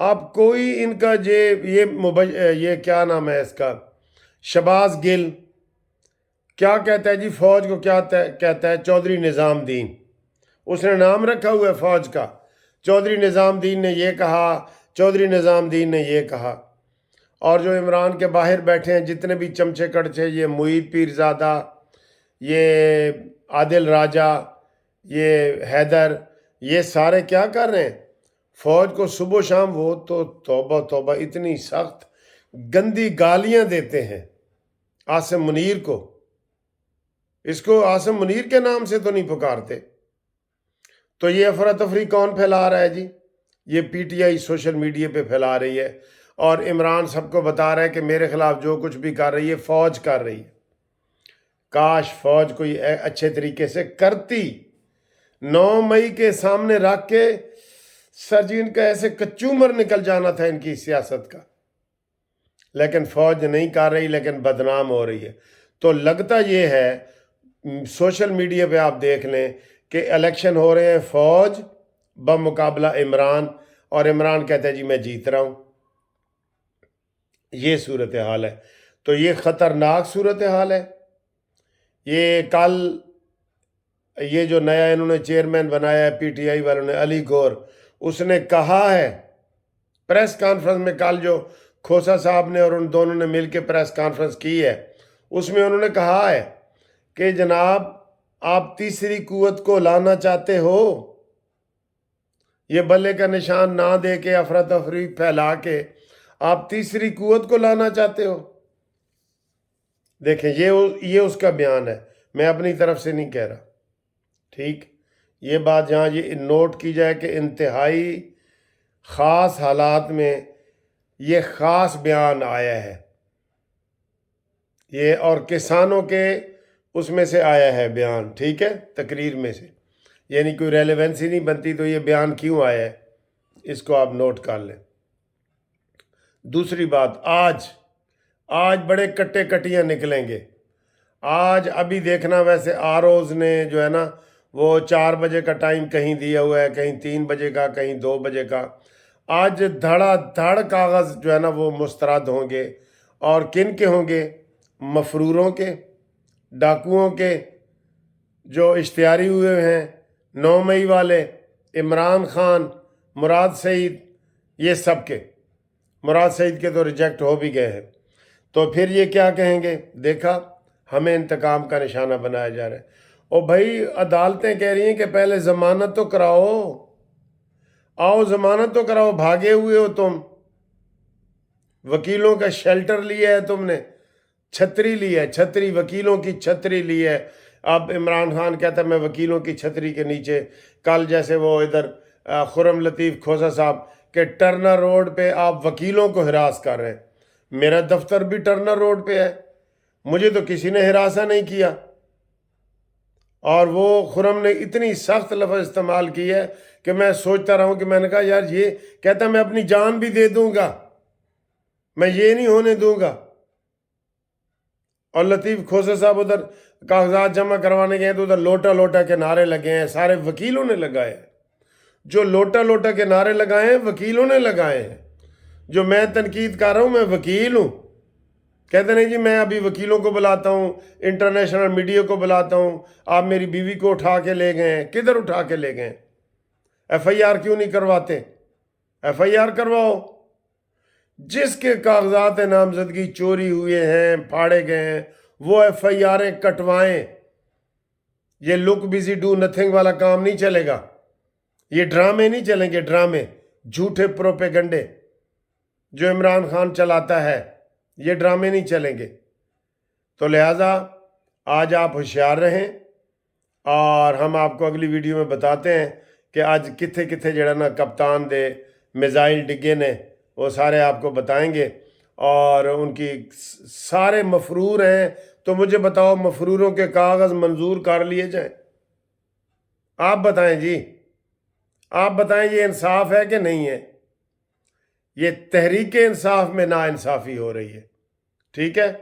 آپ کوئی ان کا یہ کیا نام ہے اس کا، شہباز گل کیا کہتا ہے جی فوج کو، کیا کہتا ہے چودھری نظام الدین، اس نے نام رکھا ہوا ہے فوج کا، چودھری نظام الدین نے یہ کہا، چودھری نظام الدین نے یہ کہا۔ اور جو عمران کے باہر بیٹھے ہیں جتنے بھی چمچے کڑچے، یہ معید پیرزادہ، یہ عادل راجہ، یہ حیدر، یہ سارے کیا کر رہے ہیں؟ فوج کو صبح و شام، وہ تو توبہ توبہ اتنی سخت گندی گالیاں دیتے ہیں عاصم منیر کو، اس کو عاصم منیر کے نام سے تو نہیں پکارتے۔ تو یہ افراتفری کون پھیلا رہا ہے جی؟ یہ P T I social media پہ پھیلا رہی ہے، اور عمران سب کو بتا رہا ہے کہ میرے خلاف جو کچھ بھی کر رہی ہے فوج کر رہی ہے۔ کاش فوج کو یہ اچھے طریقے سے کرتی، 9 مئی کے سامنے رکھ کے سر جی ان کا ایسے کچومر نکل جانا تھا ان کی سیاست کا، لیکن فوج نہیں کر رہی، لیکن بدنام ہو رہی ہے۔ تو لگتا یہ ہے سوشل میڈیا پہ آپ دیکھ لیں کہ الیکشن ہو رہے ہیں، فوج بمقابلہ عمران، اور عمران کہتا ہے جی میں جیت رہا ہوں۔ یہ صورتحال ہے، تو یہ خطرناک صورتحال ہے۔ یہ کل یہ جو نیا انہوں نے چیئرمین بنایا ہے پی ٹی آئی والوں نے، علی گور، اس نے کہا ہے پریس کانفرنس میں، کل جو کھوسا صاحب نے اور ان دونوں نے مل کے پریس کانفرنس کی ہے، اس میں انہوں نے کہا ہے کہ جناب آپ تیسری قوت کو لانا چاہتے ہو، یہ بلے کا نشان نہ دے کے افراتفری پھیلا کے آپ تیسری قوت کو لانا چاہتے ہو۔ دیکھیں یہ اس کا بیان ہے، میں اپنی طرف سے نہیں کہہ رہا، ٹھیک؟ یہ بات جہاں یہ نوٹ کی جائے کہ انتہائی خاص حالات میں یہ خاص بیان آیا ہے، یہ اور کسانوں کے اس میں سے آیا ہے بیان، ٹھیک ہے، تقریر میں سے، یعنی کوئی ریلیونسی نہیں بنتی تو یہ بیان کیوں آیا ہے، اس کو آپ نوٹ کر لیں۔ دوسری بات، آج بڑے کٹے کٹیاں نکلیں گے۔ آج ابھی دیکھنا، ویسے آروز نے جو ہے نا وہ 4 بجے کا ٹائم کہیں دیا ہوا ہے، کہیں 3 بجے کا، کہیں 2 بجے کا۔ آج دھڑا دھڑ کاغذ جو ہے نا وہ مسترد ہوں گے، اور کن کے ہوں گے؟ مفروروں کے، ڈاکوؤں کے، جو اشتہاری ہوئے ہیں، 9 مئی والے، عمران خان، مراد سعید، یہ سب کے، مراد سعید کے تو ریجیکٹ ہو بھی گئے ہیں۔ تو پھر یہ کیا کہیں گے؟ دیکھا ہمیں انتقام کا نشانہ بنایا جا رہا ہے۔ اور بھائی عدالتیں کہہ رہی ہیں کہ پہلے ضمانت تو کراؤ، آؤ ضمانت تو کراؤ، بھاگے ہوئے ہو تم، وکیلوں کا شیلٹر لیا ہے تم نے، چھتری لی ہے، چھتری، وکیلوں کی چھتری لی ہے۔ اب عمران خان کہتا ہے میں وکیلوں کی چھتری کے نیچے، کل جیسے وہ ادھر خرم لطیف کھوسا صاحب کہ ٹرنر روڈ پہ آپ وکیلوں کو ہراس کر رہے ہیں، میرا دفتر بھی ٹرنر روڈ پہ ہے، مجھے تو کسی نے ہراساں نہیں کیا۔ اور وہ خرم نے اتنی سخت لفظ استعمال کی ہے کہ میں سوچتا رہا ہوں کہ میں نے کہا یار یہ کہتا میں اپنی جان بھی دے دوں گا، میں یہ نہیں ہونے دوں گا۔ اور لطیف کھوسا صاحب ادھر کاغذات جمع کروانے گئے تو ادھر لوٹا لوٹا کے نعرے لگے ہیں، سارے وکیلوں نے لگائے ہیں۔ جو لوٹا لوٹا کے نعرے لگائے ہیں وکیلوں نے لگائے ہیں۔ جو میں تنقید کر رہا ہوں میں وکیل ہوں، کہتے نہیں جی میں ابھی وکیلوں کو بلاتا ہوں، انٹرنیشنل میڈیا کو بلاتا ہوں، آپ میری بیوی کو اٹھا کے لے گئے ہیں۔ کدھر اٹھا کے لے گئے ہیں؟ ایف آئی آر کیوں نہیں کرواتے؟ ایف آئی آر کرواؤ۔ جس کے کاغذات نامزدگی چوری ہوئے ہیں، پھاڑے گئے ہیں، وہ ایف آئی آریں کٹوائیں۔ یہ لک بزی ڈو نتھنگ والا کام نہیں چلے گا، یہ ڈرامے نہیں چلیں گے، ڈرامے، جھوٹے پروپیگنڈے جو عمران خان چلاتا ہے، یہ ڈرامے نہیں چلیں گے۔ تو لہٰذا آج آپ ہوشیار رہیں، اور ہم آپ کو اگلی ویڈیو میں بتاتے ہیں کہ آج کتھے کتھے جڑا نا کپتان دے میزائل ڈگے نے، وہ سارے آپ کو بتائیں گے۔ اور ان کی سارے مفرور ہیں، تو مجھے بتاؤ مفروروں کے کاغذ منظور کر لیے جائیں؟ آپ بتائیں جی، آپ بتائیں یہ انصاف ہے کہ نہیں ہے؟ یہ تحریک انصاف میں ناانصافی ہو رہی ہے، ٹھیک ہے؟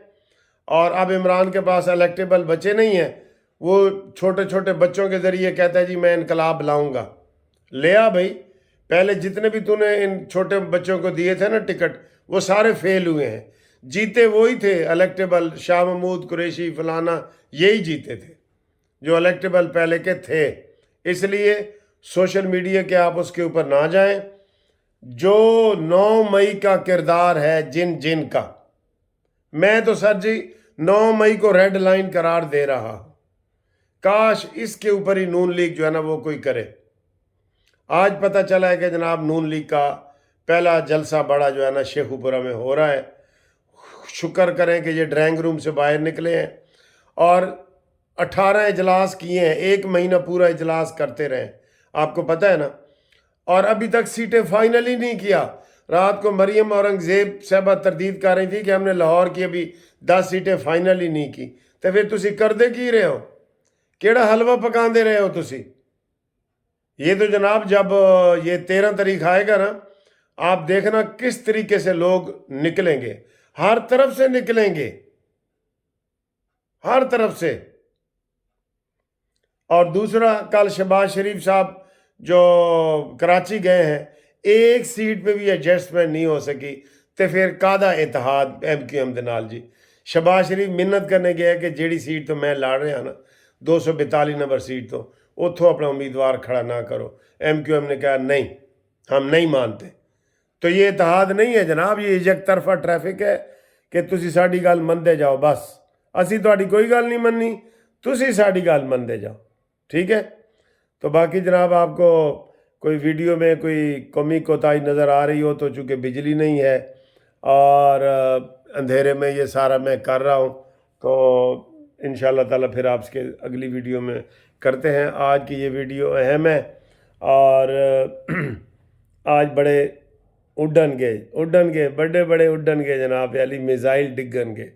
اور اب عمران کے پاس الیکٹیبل بچے نہیں ہیں، وہ چھوٹے چھوٹے بچوں کے ذریعے کہتا ہے جی میں انقلاب لاؤں گا۔ لیا بھائی، پہلے جتنے بھی تو نے ان چھوٹے بچوں کو دیے تھے نا ٹکٹ، وہ سارے فیل ہوئے ہیں. جیتے وہی تھے الیکٹیبل، شاہ محمود قریشی فلانا، یہی جیتے تھے جو الیکٹیبل پہلے کے تھے. اس لیے سوشل میڈیا کے آپ اس کے اوپر نہ جائیں. جو 9 مئی کا کردار ہے جن کا، میں تو سر جی 9 مئی کو ریڈ لائن قرار دے رہا ہوں. کاش اس کے اوپر ہی نون لیگ جو ہے نا وہ کوئی کرے. آج پتہ چلا ہے کہ جناب نون لیگ کا پہلا جلسہ بڑا جو ہے نا شیخو پورہ میں ہو رہا ہے. شکر کریں کہ یہ ڈرائنگ روم سے باہر نکلے ہیں اور 18 اجلاس کیے ہیں، 1 مہینہ پورا اجلاس کرتے رہے. آپ کو پتہ ہے نا، اور ابھی تک سیٹیں فائنل ہی نہیں کیا. رات کو مریم اورنگزیب صاحبہ تردید کر رہی تھی کہ ہم نے لاہور کی ابھی 10 سیٹیں فائنل ہی نہیں کی. تو پھر تسی کردے کی رہے ہو؟ کیڑا حلوہ پکان دے رہے ہو تسی؟ یہ تو جناب جب یہ 13 تاریخ آئے گا نا، آپ دیکھنا کس طریقے سے لوگ نکلیں گے. ہر طرف سے نکلیں گے، ہر طرف سے. اور دوسرا، کل شہباز شریف صاحب جو کراچی گئے ہیں، ایک سیٹ پہ بھی ایڈجسٹمنٹ نہیں ہو سکی. تو پھر کادہ اتحاد ایم کیو ایم دے نال جی. شہباز شریف منت کرنے گیا کہ جیڑی سیٹ تو میں لڑ رہا نا 242 نمبر سیٹ تو اتھوں اپنا امیدوار کھڑا نہ کرو. ایم کیو ایم نے کہا نہیں، ہم نہیں مانتے. تو یہ اتحاد نہیں ہے جناب، یہ یک طرفہ ٹریفک ہے کہ تسی ساڈی گل مندے جاؤ. بس اسی تہاڈی کوئی گل نہیں مننی، تسی ساڈی گل مندے جاؤ. ٹھیک ہے؟ تو باقی جناب آپ کو کوئی ویڈیو میں کوئی کمی کوتاہی نظر آ رہی ہو تو چونکہ بجلی نہیں ہے اور اندھیرے میں یہ سارا میں کر رہا ہوں، تو انشاءاللہ تعالیٰ پھر آپ کے اگلی ویڈیو میں کرتے ہیں. آج کی یہ ویڈیو اہم ہے اور آج بڑے اڈن گے بڑے بڑے اڈن گے جناب علی، میزائل ڈگن گے.